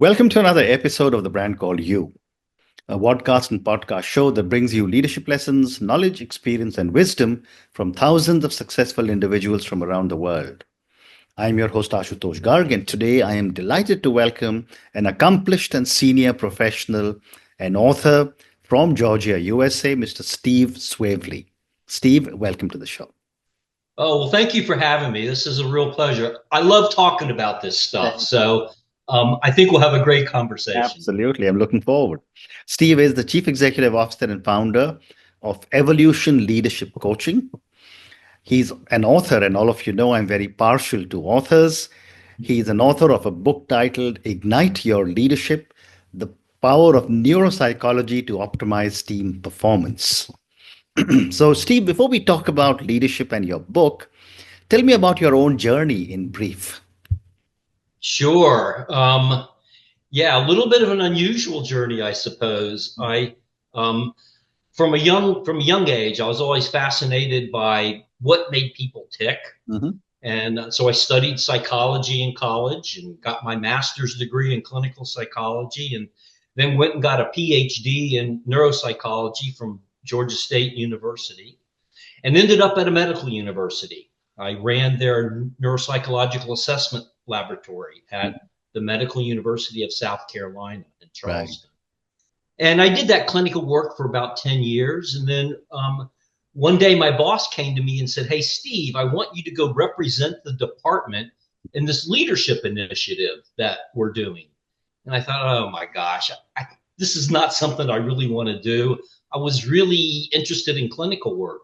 Welcome to another episode of The Brand Called You, a podcast and podcast show that brings you leadership lessons, knowledge, experience, and wisdom from thousands of successful individuals from around the world. I'm your host, Ashutosh Garg, and today I am delighted to welcome an accomplished and senior professional and author from Georgia, USA, Mr. Steve Swavely. Steve, welcome to the show. Oh, well, thank you for having me. This is a real pleasure. I love talking about this stuff. So I think we'll have a great conversation. Absolutely. I'm looking forward. Steve is the Chief Executive Officer and founder of Evolution Leadership Coaching. He's an author, and all of you know I'm very partial to authors. He's an author of a book titled Ignite Your Leadership, The Power of Neuropsychology to Optimize Team Performance. So, Steve, before we talk about leadership and your book, tell me about your own journey in brief. Sure. Yeah, a little bit of an unusual journey, I suppose. From a young age, I was always fascinated by what made people tick. Mm-hmm. And so I studied psychology in college and got my master's degree in clinical psychology, and then went and got a PhD in neuropsychology from Georgia State University, and ended up at a medical university. I ran their neuropsychological assessment laboratory at the Medical University of South Carolina in Charleston. Right. And I did that clinical work for about 10 years. And then one day my boss came to me and said, "Hey, Steve, I want you to go represent the department in this leadership initiative that we're doing." And I thought, oh my gosh, this is not something I really want to do. I was really interested in clinical work.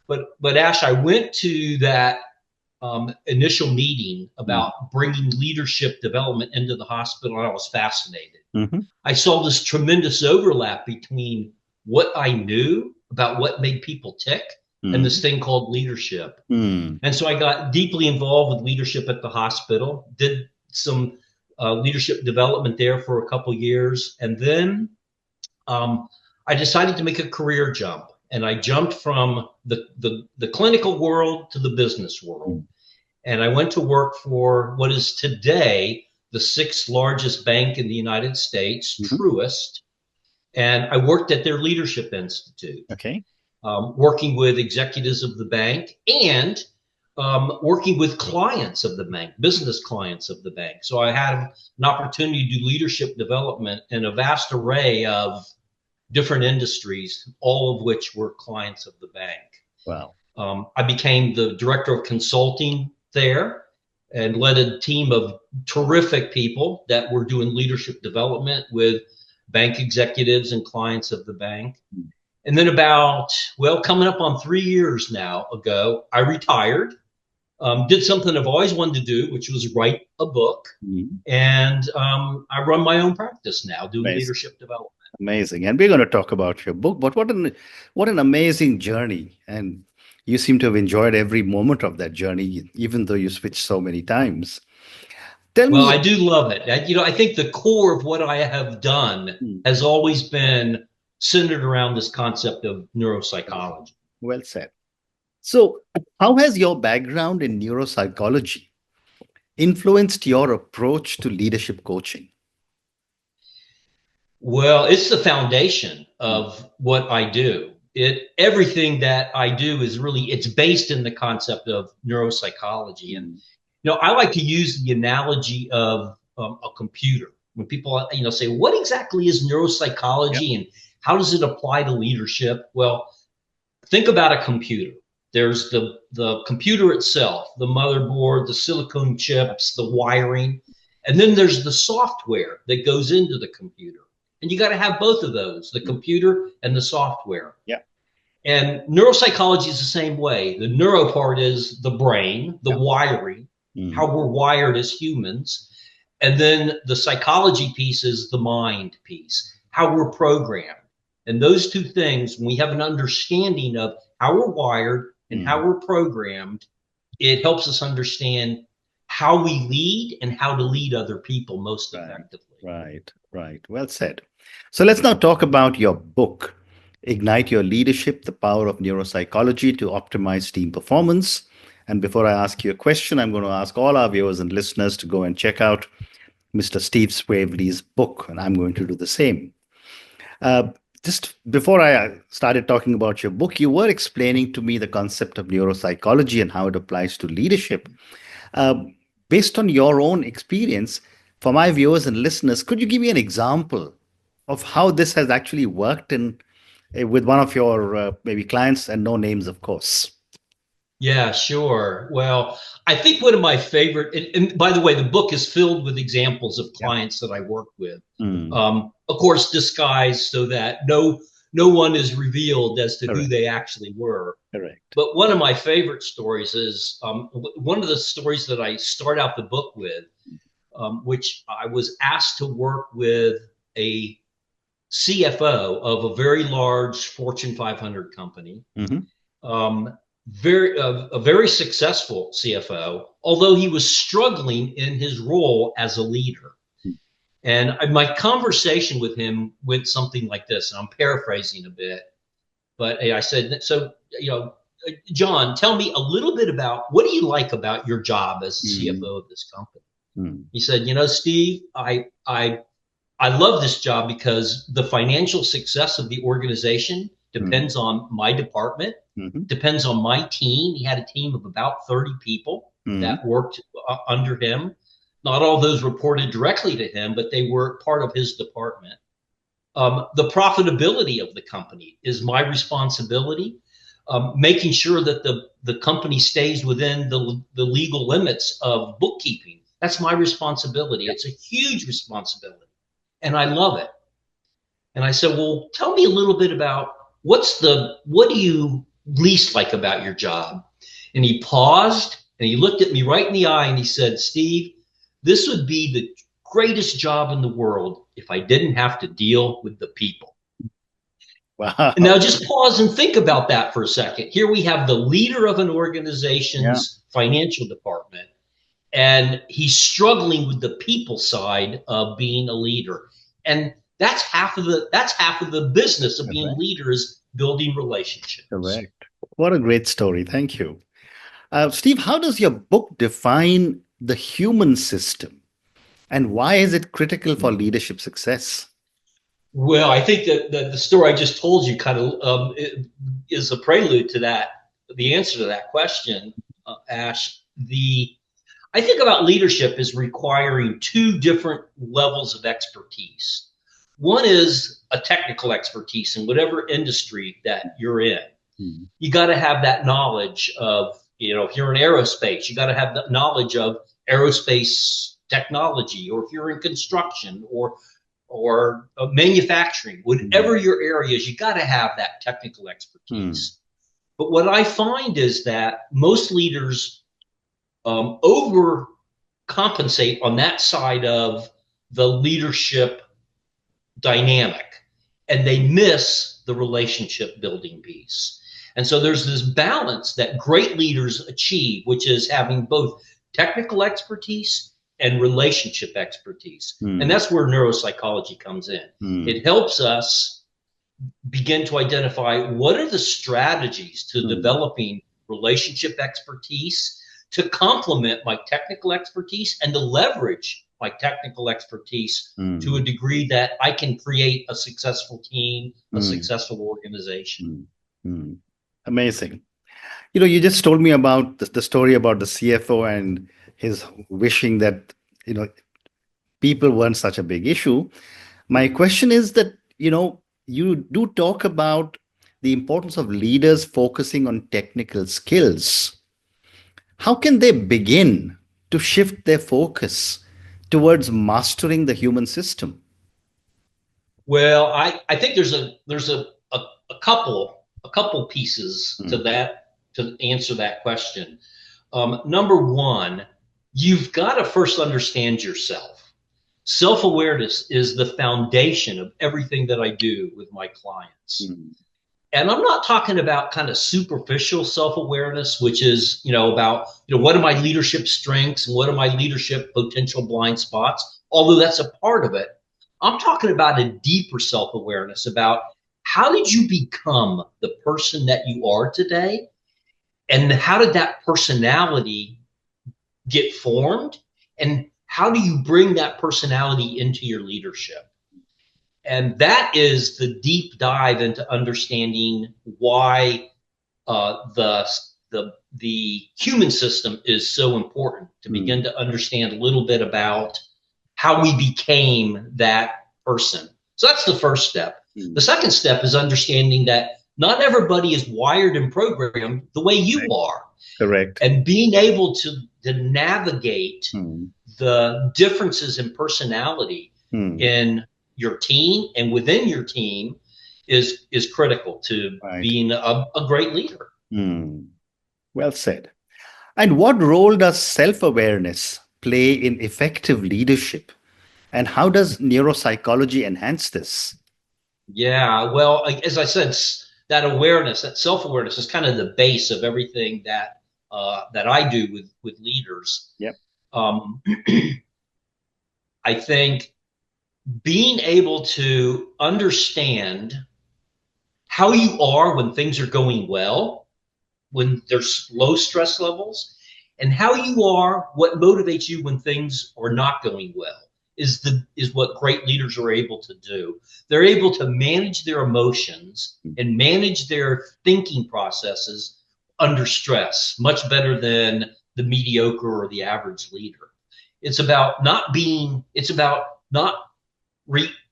But Ash, I went to that initial meeting about bringing leadership development into the hospital, and I was fascinated. Mm-hmm. I saw this tremendous overlap between what I knew about what made people tick and this thing called leadership. And so I got deeply involved with leadership at the hospital, did some leadership development there for a couple years. And then I decided to make a career jump. And I jumped from the clinical world to the business world. And I went to work for what is today the sixth largest bank in the United States, Truist. And I worked at their leadership institute. Okay. Working with executives of the bank and working with clients of the bank, business clients of the bank. So I had an opportunity to do leadership development in a vast array of different industries, all of which were clients of the bank. Wow. I became the director of consulting there and led a team of terrific people that were doing leadership development with bank executives and clients of the bank. And then coming up on 3 years now ago, I retired, did something I've always wanted to do, which was write a book. And I run my own practice now doing leadership development. Amazing. And we're going to talk about your book, but what an amazing journey. And you seem to have enjoyed every moment of that journey, even though you switched so many times. Well, I do love it. I think the core of what I have done has always been centered around this concept of neuropsychology. Well said. So how has your background in neuropsychology influenced your approach to leadership coaching? Well, it's the foundation of what I do. Everything that I do it's based in the concept of neuropsychology. And, I like to use the analogy of a computer. When people, say, what exactly is neuropsychology and how does it apply to leadership? Well, think about a computer. There's the computer itself, the motherboard, the silicone chips, the wiring, and then there's the software that goes into the computer. And you got to have both of those, the computer and the software. Yeah. And neuropsychology is the same way. The neuro part is the brain, the wiring, how we're wired as humans. And then the psychology piece is the mind piece, how we're programmed. And those two things, when we have an understanding of how we're wired and how we're programmed, it helps us understand how we lead and how to lead other people most effectively. Right. Well said. So let's now talk about your book, Ignite Your Leadership, The Power of Neuropsychology to Optimize Team Performance. And before I ask you a question, I'm going to ask all our viewers and listeners to go and check out Mr. Steve Swavely's book, and I'm going to do the same. Uh, just before I started talking about your book, you were explaining to me the concept of neuropsychology and how it applies to leadership. Uh, Based on your own experience, for my viewers and listeners, could you give me an example of how this has actually worked in with one of your maybe clients, and no names, of course? Yeah, sure. Well, I think one of my favorite, and by the way, the book is filled with examples of Yeah. clients that I work with. Mm, Of course, disguised so that no one is revealed as to who correct. they actually were. Correct. But one of my favorite stories is one of the stories that I start out the book with, which I was asked to work with a CFO of a very large Fortune 500 company. Hmm. Um, a very successful CFO, although he was struggling in his role as a leader. And my conversation with him went something like this, and I'm paraphrasing a bit, but I said, so, John, tell me a little bit about what do you like about your job as the Mm, CFO of this company? mm, He said, Steve, I love this job because the financial success of the organization mm, depends on my department, mhm, depends on my team. He had a team of about 30 people mm, that worked under him. Not all those reported directly to him, but they were part of his department. The profitability of the company is my responsibility. Making sure that the company stays within the legal limits of bookkeeping. That's my responsibility. yeah. It's a huge responsibility. And I love it. And I said, well, tell me a little bit about what do you least like about your job? And he paused and he looked at me right in the eye and he said, Steve, this would be the greatest job in the world if I didn't have to deal with the people. And Wow. now just pause and think about that for a second. Here we have the leader of an Yeah. organization's financial department, and he's struggling with the people side of being a leader. And that's half of the business of being Correct. leaders, building relationships. Correct. What a great story. Thank you. Steve, how does your book define the human system and why is it critical for leadership success? Well, I think that the story I just told you kind of is a prelude to that, the answer to that question, Ash. I think about leadership as requiring two different levels of expertise. One is a technical expertise in whatever industry that you're in. Mm, You got to have that knowledge of, if you're in aerospace, you got to have the knowledge of aerospace technology, or if you're in construction or manufacturing, mm, whatever your area is, you got to have that technical mm, expertise. But what I find is that most leaders overcompensate on that side of the leadership dynamic, and they miss the relationship building piece. And so there's this balance that great leaders achieve, which is having both technical expertise and relationship expertise. And mm, that's where neuropsychology comes in. mm, It helps us begin to identify what are the strategies to mm, developing relationship expertise to complement my technical expertise and to leverage my technical expertise to a mm, degree that I can create a successful team, a mm, successful organization. mm, mm. Amazing. You just told me about the story about the CFO and his wishing that, you know, people weren't such a big issue. My question is that, you do talk about the importance of leaders focusing on technical skills. How can they begin to shift their focus towards mastering the human system? Well, I think there's a couple pieces to Mm, that to answer that question. Number one, you've got to first understand yourself. Self-awareness is the foundation of everything that I do with my clients. mm, And I'm not talking about kind of superficial self-awareness, which is, about, what are my leadership strengths and what are my leadership potential blind spots, although that's a part of it. I'm talking about a deeper self-awareness about how did you become the person that you are today? And how did that personality get formed? And how do you bring that personality into your leadership? And that is the deep dive into understanding why the human system is so important, to begin to understand a little bit about how we became that person. So that's the first step. The second step is understanding that not everybody is wired and programmed the way you are. Correct. And being able to navigate the differences in personality in your team and within your team is critical to being a great leader. Well said. And what role does self-awareness play in effective leadership? And how does neuropsychology enhance this? Yeah, well, as I said, that awareness, that self-awareness is kind of the base of everything that that I do with leaders. Yep. I think being able to understand how you are when things are going well, when there's low stress levels, and how you are, what motivates you when things are not going well is what great leaders are able to do. They're able to manage their emotions and manage their thinking processes under stress much better than the mediocre or the average leader. It's about not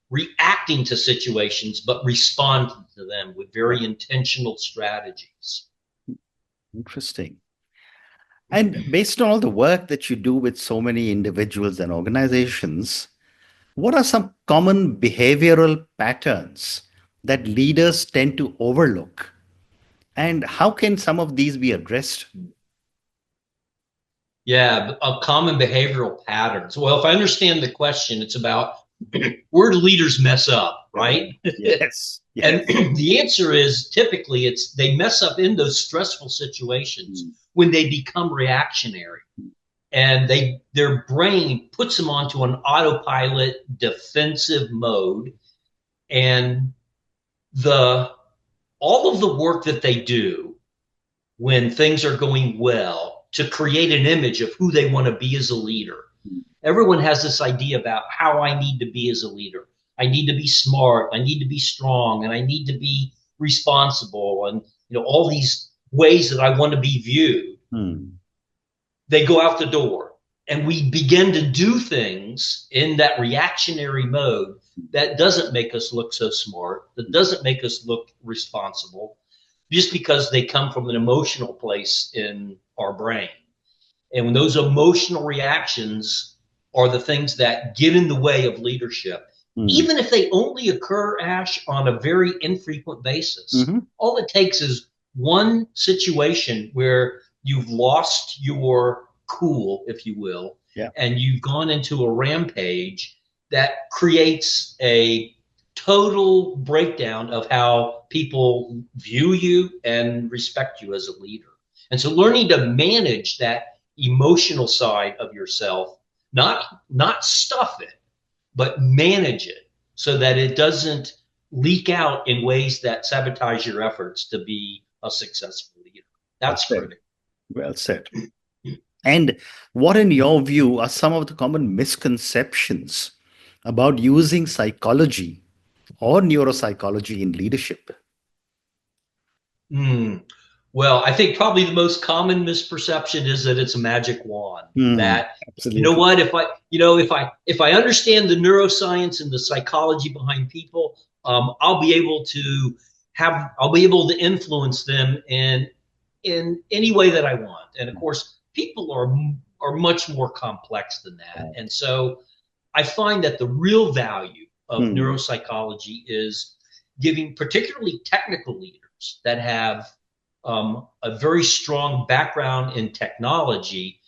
reacting to situations, but responding to them with very intentional strategies. Interesting. And based on all the work that you do with so many individuals and organizations, what are some common behavioral patterns that leaders tend to overlook? And how can some of these be addressed? Yeah, common behavioral patterns. Well, if I understand the question, it's about where do leaders mess up, right? Yes. And the answer is typically they mess up in those stressful situations when they become reactionary, and their brain puts them onto an autopilot defensive mode, and all of the work that they do when things are going well to create an image of who they want to be as a leader. Everyone has this idea about how I need to be as a leader. I need to be smart, I need to be strong, and I need to be responsible, and all these ways that I want to be viewed. They go out the door, and we begin to do things in that reactionary mode that doesn't make us look so smart, that doesn't make us look responsible, just because they come from an emotional place in our brain. And when those emotional reactions are the things that get in the way of leadership, even if they only occur, Ash, on a very infrequent basis. All it takes is one situation where you've lost your cool, if you will, and you've gone into a rampage that creates a total breakdown of how people view you and respect you as a leader. And so learning to manage that emotional side of yourself, not stuff it, but manage it so that it doesn't leak out in ways that sabotage your efforts to be a successful leader. That's critical. Well said. And what, in your view, are some of the common misconceptions about using psychology or neuropsychology in leadership? Well, I think probably the most common misperception is that it's a magic wand. That absolutely. You know what, if I understand the neuroscience and the psychology behind people, I'll be able to influence them in any way that I want. And of course, people are much more complex than that. And so I find that the real value of neuropsychology is giving particularly technical leaders that have a very strong background in technology,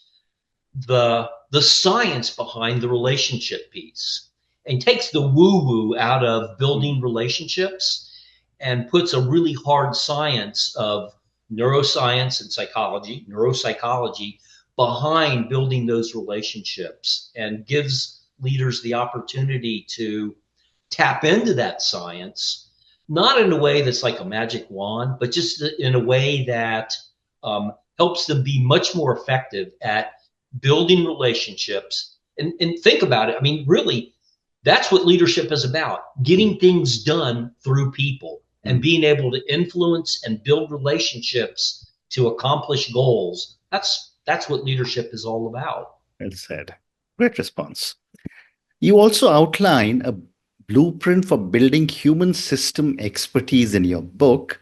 the science behind the relationship piece, and takes the woo-woo out of building relationships and puts a really hard science of neuroscience and neuropsychology behind building those relationships, and gives leaders the opportunity to tap into that science, not in a way that's like a magic wand, but just in a way that helps them be much more effective at building relationships And think about it. I mean, really, that's what leadership is about, getting things done through people and being able to influence and build relationships to accomplish goals. That's what leadership is all about. Well said. Great response. You also outline a blueprint for building human system expertise in your book.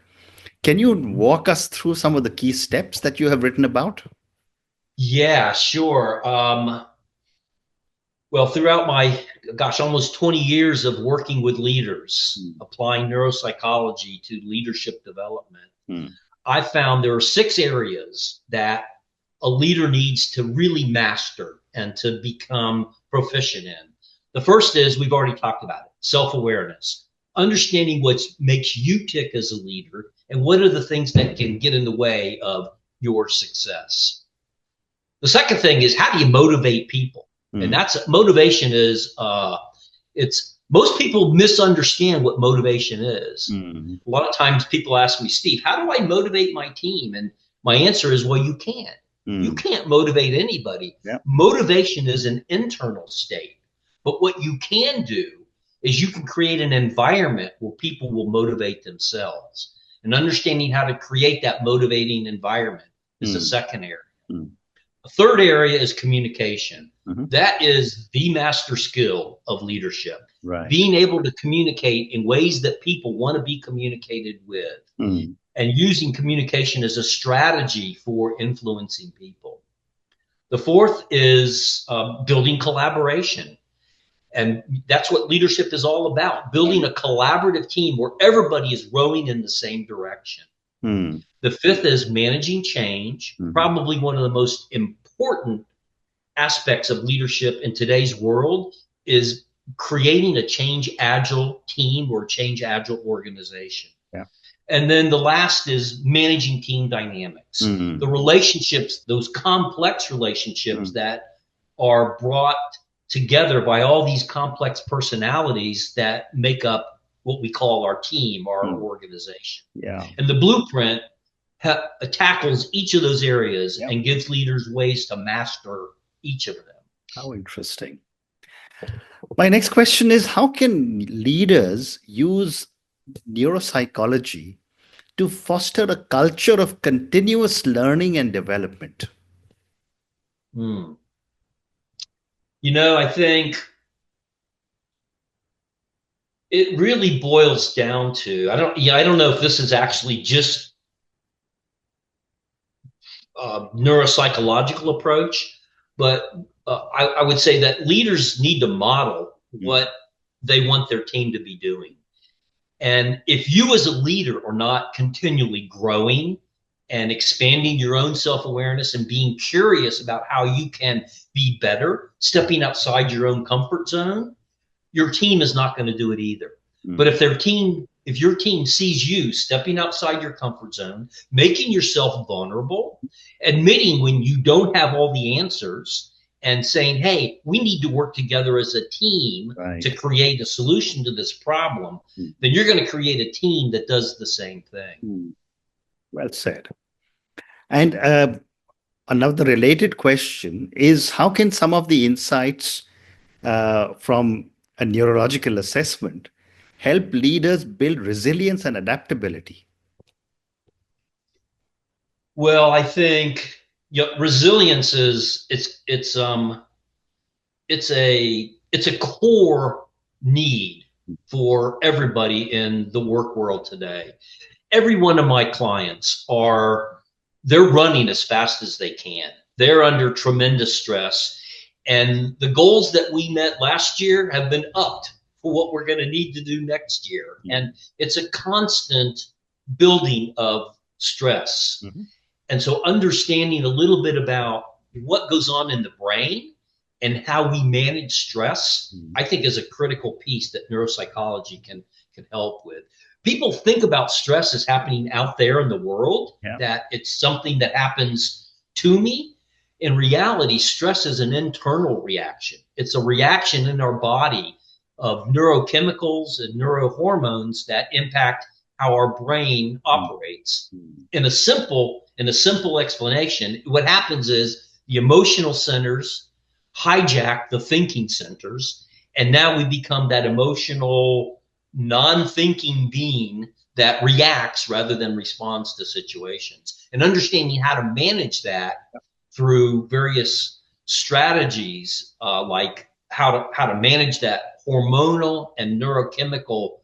Can you walk us through some of the key steps that you have written about? Yeah, sure. Well, throughout my, almost 20 years of working with leaders, applying neuropsychology to leadership development, I found there are 6 areas that a leader needs to really master and to become proficient in. The first is, we've already talked about it, self-awareness, understanding what makes you tick as a leader and what are the things that can get in the way of your success. The second thing is, how do you motivate people? And that's motivation is, it's most people misunderstand what motivation is. A lot of times people ask me, Steve, how do I motivate my team? And my answer is, well, you can't. You can't motivate anybody. Yep. Motivation is an internal state. But what you can do is you can create an environment where people will motivate themselves. And understanding how to create that motivating environment is the second area. The third area is communication. That is the master skill of leadership. Right. Being able to communicate in ways that people want to be communicated with, and using communication as a strategy for influencing people. The fourth is building collaboration. And that's what leadership is all about, building a collaborative team where everybody is rowing in the same direction. The fifth is managing change, probably one of the most important aspects of leadership in today's world is creating a change agile team or change agile organization. Yeah. And then the last is managing team dynamics, the relationships, those complex relationships that are brought together by all these complex personalities that make up what we call our team, our organization. Yeah. And the blueprint tackles each of those areas and gives leaders ways to master each of them. How interesting. My next question is, how can leaders use neuropsychology to foster a culture of continuous learning and development? You know, I think it really boils down to, I don't know if this is actually just a neuropsychological approach, but I would say that leaders need to model what they want their team to be doing. And if you as a leader are not continually growing and expanding your own self-awareness and being curious about how you can be better, stepping outside your own comfort zone, your team is not going to do it either. But if your team sees you stepping outside your comfort zone, making yourself vulnerable, admitting when you don't have all the answers, and saying, hey, we need to work together as a team to create a solution to this problem, then you're going to create a team that does the same thing. Well said. And another related question is, how can some of the insights from a neurological assessment help leaders build resilience and adaptability? Well, I think resilience is it's a core need for everybody in the work world today. Every one of my clients they're running as fast as they can. They're under tremendous stress, and the goals that we met last year have been upped for what we're going to need to do next year. And it's a constant building of stress. And so understanding a little bit about what goes on in the brain and how we manage stress, I think is a critical piece that neuropsychology can help with. People think about stress as happening out there in the world, that it's something that happens to me. In reality, stress is an internal reaction. It's a reaction in our body of neurochemicals and neurohormones that impact how our brain operates. In a simple explanation, what happens is the emotional centers hijack the thinking centers. And now we become that emotional, non-thinking being that reacts rather than responds to situations. And understanding how to manage that through various strategies, like how to manage that hormonal and neurochemical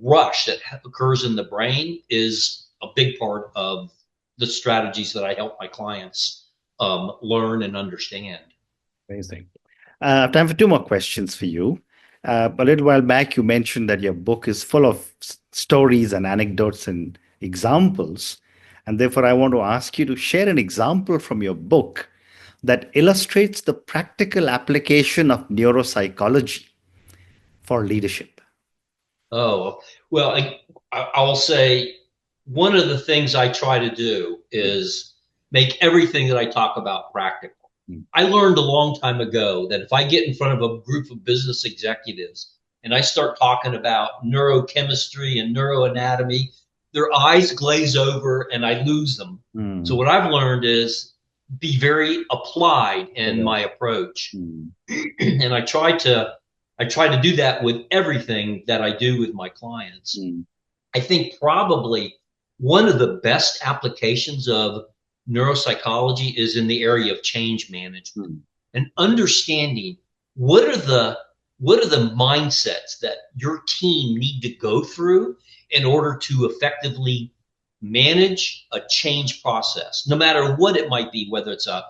rush that occurs in the brain, is a big part of the strategies that I help my clients learn and understand. Amazing. Time for two more questions for you. A little while back, you mentioned that your book is full of stories and anecdotes and examples. And therefore, I want to ask you to share an example from your book that illustrates the practical application of neuropsychology for leadership. Oh, well, I will say one of the things I try to do is make everything that I talk about practical. I learned a long time ago that if I get in front of a group of business executives and I start talking about neurochemistry and neuroanatomy, their eyes glaze over and I lose them. So what I've learned is be very applied in my approach. And I try to do that with everything that I do with my clients. I think probably one of the best applications of neuropsychology is in the area of change management and understanding what are the mindsets that your team need to go through in order to effectively manage a change process, no matter what it might be, whether it's a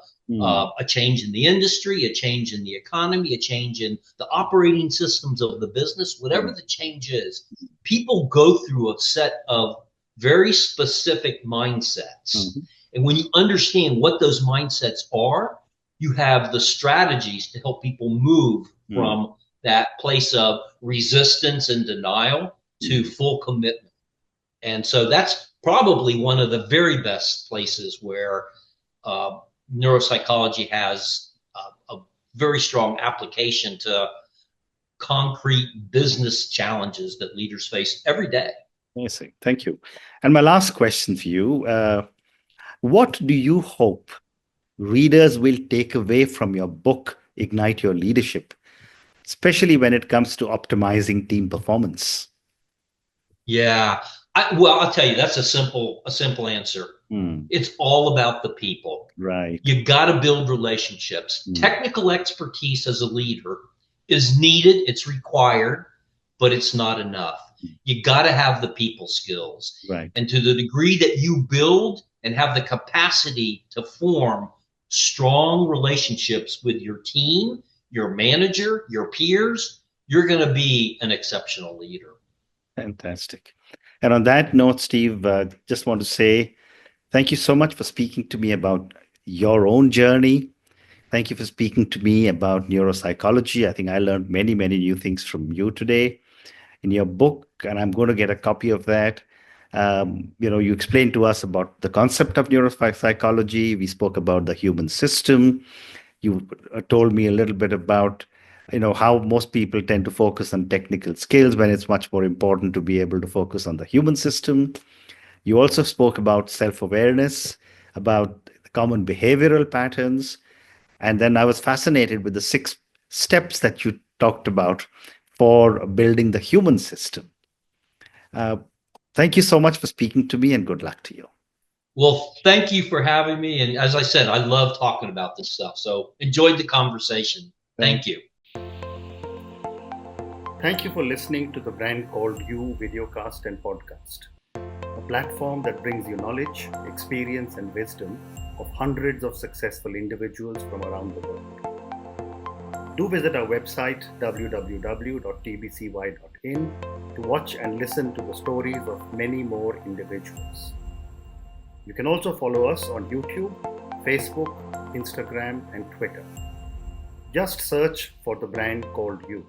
change in the industry, a change in the economy, a change in the operating systems of the business, whatever the change is. People go through a set of very specific mindsets. And when you understand what those mindsets are, you have the strategies to help people move from that place of resistance and denial to full commitment. And so that's probably one of the very best places where neuropsychology has a very strong application to concrete business challenges that leaders face every day. Amazing. Thank you. And my last question for you, what do you hope readers will take away from your book, Ignite Your Leadership, especially when it comes to optimizing team performance? Yeah. Well, I'll tell you, that's a simple answer. It's all about the people. Right. You got to build relationships. Technical expertise as a leader is needed. It's required, but it's not enough. You got to have the people skills. Right. And to the degree that you build and have the capacity to form strong relationships with your team, your manager, your peers, you're going to be an exceptional leader. Fantastic. And on that note, Steve, just want to say thank you so much for speaking to me about your own journey. Thank you for speaking to me about neuropsychology. I think I learned many, many new things from you today in your book, and I'm going to get a copy of that. You explained to us about the concept of neuropsychology. We spoke about the human system. You told me a little bit about how most people tend to focus on technical skills when it's much more important to be able to focus on the human system. You also spoke about self-awareness, about the common behavioral patterns. And then I was fascinated with the 6 steps that you talked about for building the human system. Thank you so much for speaking to me, and good luck to you. Well, thank you for having me. And as I said, I love talking about this stuff. So enjoyed the conversation. Thank you. Thank you for listening to the Brand Called You videocast and podcast, a platform that brings you knowledge, experience, and wisdom of hundreds of successful individuals from around the world. Do visit our website, www.tbcy.in, to watch and listen to the stories of many more individuals. You can also follow us on YouTube, Facebook, Instagram, and Twitter. Just search for the Brand Called You.